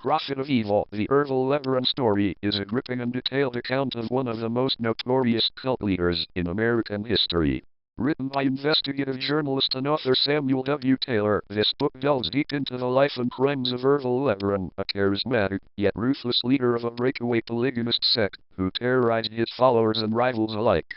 Prophet of Evil, the Ervil Lebaron story, is a gripping and detailed account of one of the most notorious cult leaders in American history. Written by investigative journalist and author Samuel W. Taylor, this book delves deep into the life and crimes of Ervil Lebaron, a charismatic, yet ruthless leader of a breakaway polygamist sect, who terrorized his followers and rivals alike.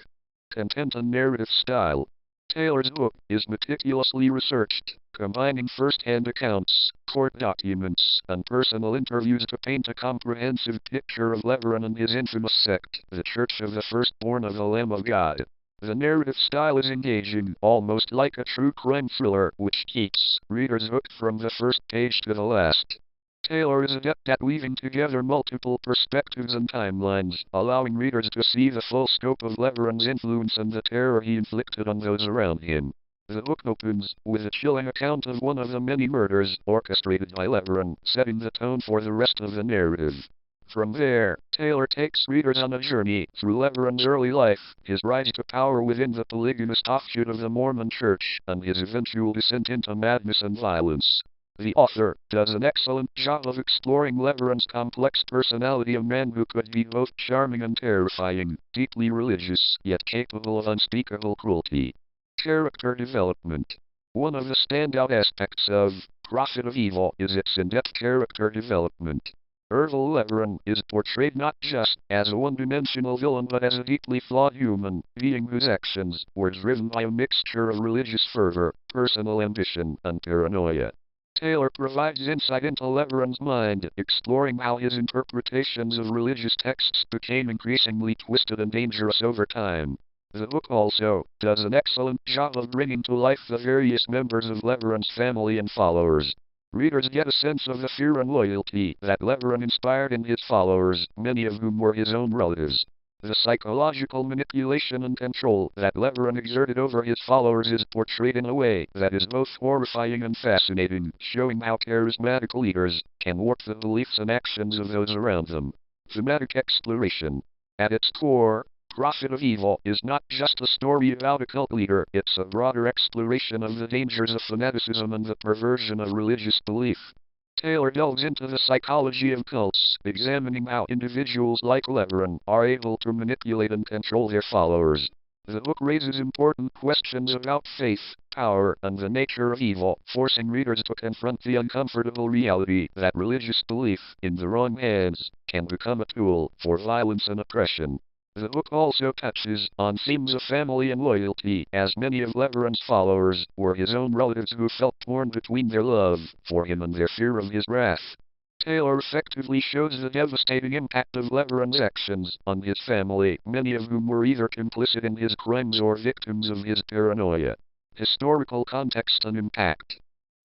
Content and narrative style. Taylor's book is meticulously researched, combining first-hand accounts, court documents, and personal interviews to paint a comprehensive picture of Lebaron and his infamous sect, the Church of the Firstborn of the Lamb of God. The narrative style is engaging, almost like a true crime thriller, which keeps readers hooked from the first page to the last. Taylor is adept at weaving together multiple perspectives and timelines, allowing readers to see the full scope of Lebaron's influence and the terror he inflicted on those around him. The book opens with a chilling account of one of the many murders orchestrated by Lebaron, setting the tone for the rest of the narrative. From there, Taylor takes readers on a journey through Lebaron's early life, his rise to power within the polygamist offshoot of the Mormon Church, and his eventual descent into madness and violence. The author does an excellent job of exploring Lebaron's complex personality, a man who could be both charming and terrifying, deeply religious, yet capable of unspeakable cruelty. Character development. One of the standout aspects of Prophet of Evil is its in-depth character development. Ervil Lebaron is portrayed not just as a one-dimensional villain but as a deeply flawed human being whose actions were driven by a mixture of religious fervor, personal ambition, and paranoia. Taylor provides insight into Lebaron's mind, exploring how his interpretations of religious texts became increasingly twisted and dangerous over time. The book also does an excellent job of bringing to life the various members of Lebaron's family and followers. Readers get a sense of the fear and loyalty that Lebaron inspired in his followers, many of whom were his own relatives. The psychological manipulation and control that Lebaron exerted over his followers is portrayed in a way that is both horrifying and fascinating, showing how charismatic leaders can warp the beliefs and actions of those around them. Thematic exploration. At its core, Prophet of Evil is not just a story about a cult leader, it's a broader exploration of the dangers of fanaticism and the perversion of religious belief. Taylor delves into the psychology of cults, examining how individuals like Lebaron are able to manipulate and control their followers. The book raises important questions about faith, power, and the nature of evil, forcing readers to confront the uncomfortable reality that religious belief, in the wrong hands, can become a tool for violence and oppression. The book also touches on themes of family and loyalty, as many of Lebaron's followers were his own relatives who felt torn between their love for him and their fear of his wrath. Taylor effectively shows the devastating impact of Lebaron's actions on his family, many of whom were either complicit in his crimes or victims of his paranoia. Historical context and impact.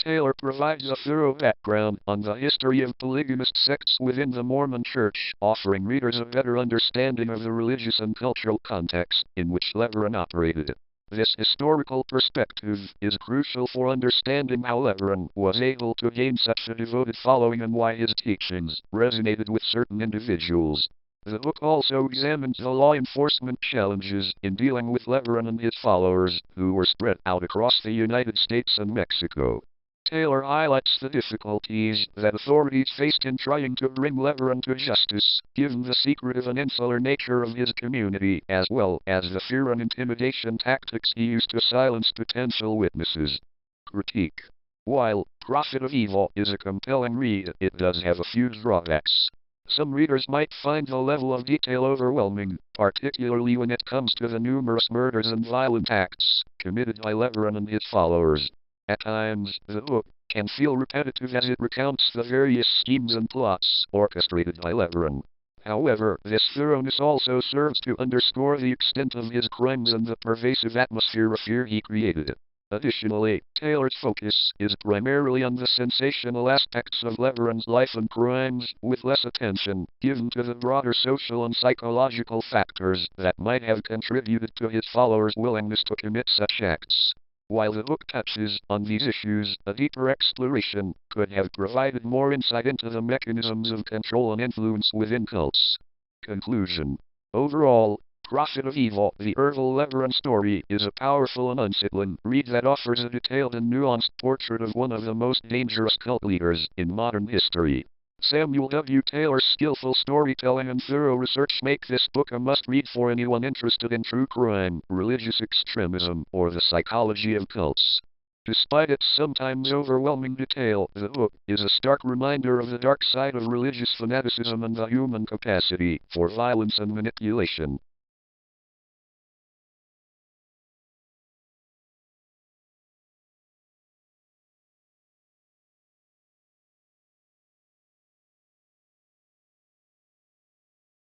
Taylor provides a thorough background on the history of polygamist sects within the Mormon Church, offering readers a better understanding of the religious and cultural context in which Lebaron operated. This historical perspective is crucial for understanding how Lebaron was able to gain such a devoted following and why his teachings resonated with certain individuals. The book also examines the law enforcement challenges in dealing with Lebaron and his followers, who were spread out across the United States and Mexico. Taylor highlights the difficulties that authorities faced in trying to bring Lebaron to justice, given the secretive and insular nature of his community, as well as the fear and intimidation tactics he used to silence potential witnesses. Critique. While Prophet of Evil is a compelling read, it does have a few drawbacks. Some readers might find the level of detail overwhelming, particularly when it comes to the numerous murders and violent acts committed by Lebaron and his followers. At times, the book can feel repetitive as it recounts the various schemes and plots orchestrated by Lebaron. However, this thoroughness also serves to underscore the extent of his crimes and the pervasive atmosphere of fear he created. Additionally, Taylor's focus is primarily on the sensational aspects of Lebaron's life and crimes, with less attention given to the broader social and psychological factors that might have contributed to his followers' willingness to commit such acts. While the book touches on these issues, a deeper exploration could have provided more insight into the mechanisms of control and influence within cults. Conclusion. Overall, Prophet of Evil, the Ervil Lebaron story, is a powerful and unsettling read that offers a detailed and nuanced portrait of one of the most dangerous cult leaders in modern history. Samuel W. Taylor's skillful storytelling and thorough research make this book a must-read for anyone interested in true crime, religious extremism, or the psychology of cults. Despite its sometimes overwhelming detail, the book is a stark reminder of the dark side of religious fanaticism and the human capacity for violence and manipulation.